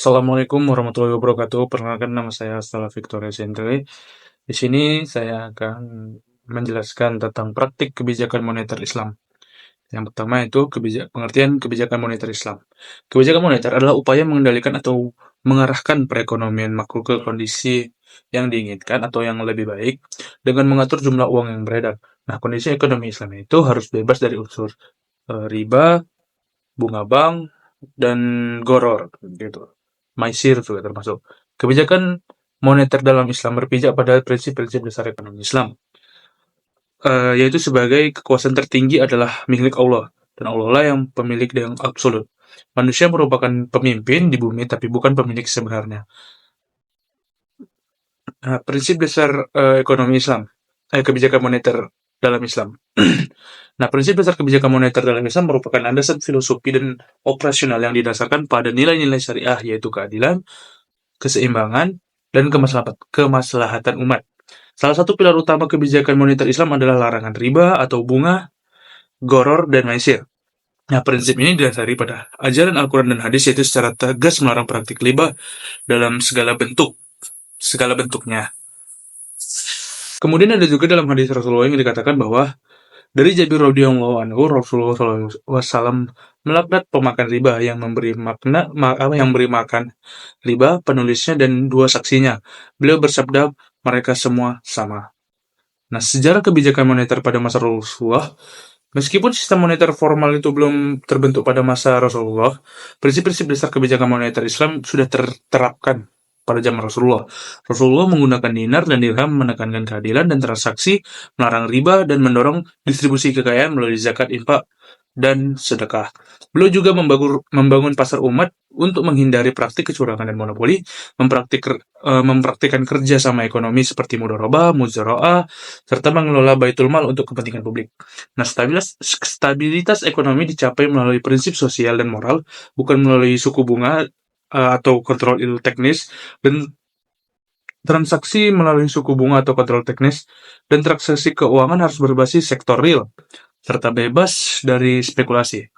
Assalamualaikum warahmatullahi wabarakatuh. Perkenalkan nama saya Astala Victoria Sentry. Di sini saya akan menjelaskan tentang praktik kebijakan moneter Islam. Yang pertama itu pengertian kebijakan moneter Islam. Kebijakan moneter adalah upaya mengendalikan atau mengarahkan perekonomian makro ke kondisi yang diinginkan atau yang lebih baik dengan mengatur jumlah uang yang beredar. Nah, kondisi ekonomi Islam itu harus bebas dari unsur riba, bunga bank, dan goror gitu. Maisir juga termasuk. Kebijakan moneter dalam Islam berpijak pada prinsip-prinsip dasar ekonomi Islam, yaitu sebagai kekuasaan tertinggi adalah milik Allah, dan Allah lah yang pemilik yang absolut. Manusia merupakan pemimpin di bumi, tapi bukan pemilik sebenarnya. Nah, prinsip dasar ekonomi Islam, kebijakan moneter dalam Islam. Nah, prinsip dasar kebijakan moneter dalam Islam merupakan landasan filosofi dan operasional yang didasarkan pada nilai-nilai syariah, yaitu keadilan, keseimbangan, dan kemaslahatan umat. Salah satu pilar utama kebijakan moneter Islam adalah larangan riba atau bunga, goror, dan maisir. Nah, prinsip ini didasari pada ajaran Al-Quran dan hadis, yaitu secara tegas melarang praktik riba dalam segala bentuknya. Kemudian ada juga dalam hadis Rasulullah yang dikatakan bahwa dari Jabir radhiyallahu anhu, Rasulullah SAW melaknat pemakan riba yang memberi makan riba, penulisnya dan dua saksinya. Beliau bersabda, mereka semua sama. Nah, sejarah kebijakan moneter pada masa Rasulullah, meskipun sistem moneter formal itu belum terbentuk pada masa Rasulullah, prinsip-prinsip dasar kebijakan moneter Islam sudah terterapkan pada zaman Rasulullah. Rasulullah menggunakan dinar dan dirham menekankan keadilan dan transaksi, melarang riba, dan mendorong distribusi kekayaan melalui zakat, infak, dan sedekah. Beliau juga membangun pasar umat untuk menghindari praktik kecurangan dan monopoli, mempraktikkan kerja sama ekonomi seperti mudharabah, muzara'ah, serta mengelola baitul mal untuk kepentingan publik. Nah, stabilitas ekonomi dicapai melalui prinsip sosial dan moral, bukan melalui suku bunga atau kontrol teknis, dan transaksi melalui suku bunga atau kontrol teknis, dan transaksi keuangan harus berbasis sektor real, serta bebas dari spekulasi.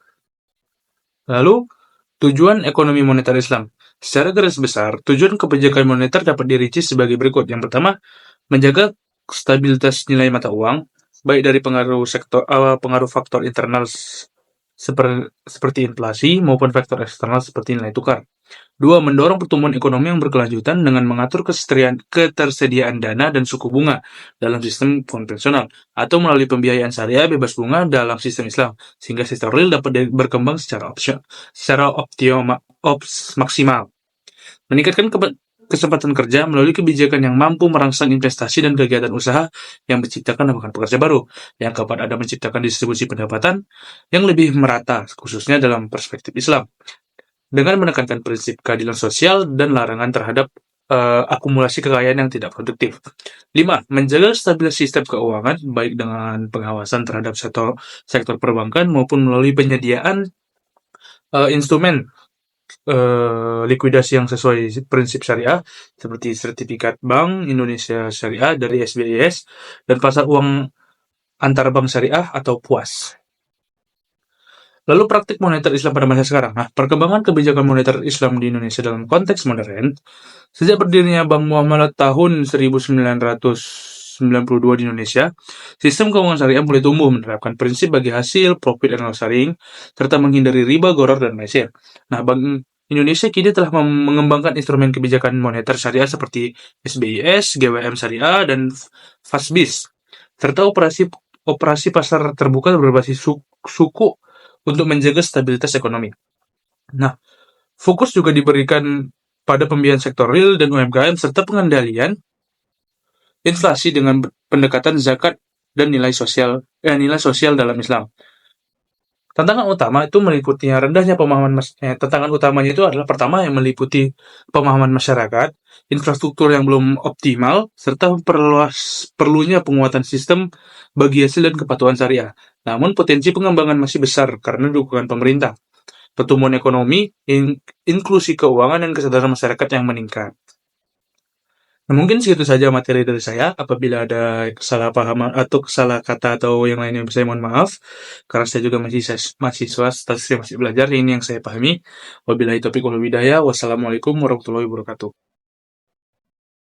Lalu, tujuan ekonomi moneter Islam. Secara garis besar, tujuan kebijakan moneter dapat dirinci sebagai berikut. Yang pertama, menjaga stabilitas nilai mata uang, baik dari pengaruh faktor internal seperti inflasi maupun faktor eksternal seperti nilai tukar. Dua, mendorong pertumbuhan ekonomi yang berkelanjutan dengan mengatur ketersediaan dana dan suku bunga dalam sistem konvensional atau melalui pembiayaan syariah bebas bunga dalam sistem Islam, sehingga sistem real dapat berkembang secara maksimal. Meningkatkan kesempatan kerja melalui kebijakan yang mampu merangsang investasi dan kegiatan usaha yang menciptakan lapangan pekerja baru. Yang keempat, ada menciptakan distribusi pendapatan yang lebih merata, khususnya dalam perspektif Islam, dengan menekankan prinsip keadilan sosial dan larangan terhadap akumulasi kekayaan yang tidak produktif. 5. Menjaga stabilitas sistem keuangan, baik dengan pengawasan terhadap sektor perbankan maupun melalui penyediaan instrumen likuidasi yang sesuai prinsip syariah, seperti sertifikat Bank Indonesia Syariah dari SBIS, dan pasar uang antar bank syariah atau PUAS. Lalu praktik moneter Islam pada masa sekarang. Nah, perkembangan kebijakan moneter Islam di Indonesia dalam konteks modern, sejak berdirinya Bank Muamalat tahun 1992 di Indonesia, sistem keuangan syariah mulai tumbuh menerapkan prinsip bagi hasil, profit and loss sharing, serta menghindari riba, goror, dan maisir. Nah, Bank Indonesia kini telah mengembangkan instrumen kebijakan moneter syariah seperti SBIS, GWM Syariah, dan FASBIS, serta operasi pasar terbuka berbasis suku untuk menjaga stabilitas ekonomi. Nah, fokus juga diberikan pada pembiayaan sektor real dan UMKM serta pengendalian inflasi dengan pendekatan zakat dan nilai sosial dalam Islam. Tantangan utamanya itu adalah pertama yang meliputi pemahaman masyarakat, infrastruktur yang belum optimal, serta perlunya penguatan sistem bagi hasil dan kepatuhan syariah. Namun potensi pengembangan masih besar karena dukungan pemerintah, pertumbuhan ekonomi, inklusi keuangan, dan kesadaran masyarakat yang meningkat. Nah, mungkin segitu saja materi dari saya. Apabila ada kesalahpahaman atau salah kata atau yang lainnya, saya mohon maaf. Karena saya juga masih mahasiswa, statusnya masih belajar. Ini yang saya pahami. Wabillahi taufiq wal hidayah. Wassalamualaikum warahmatullahi wabarakatuh.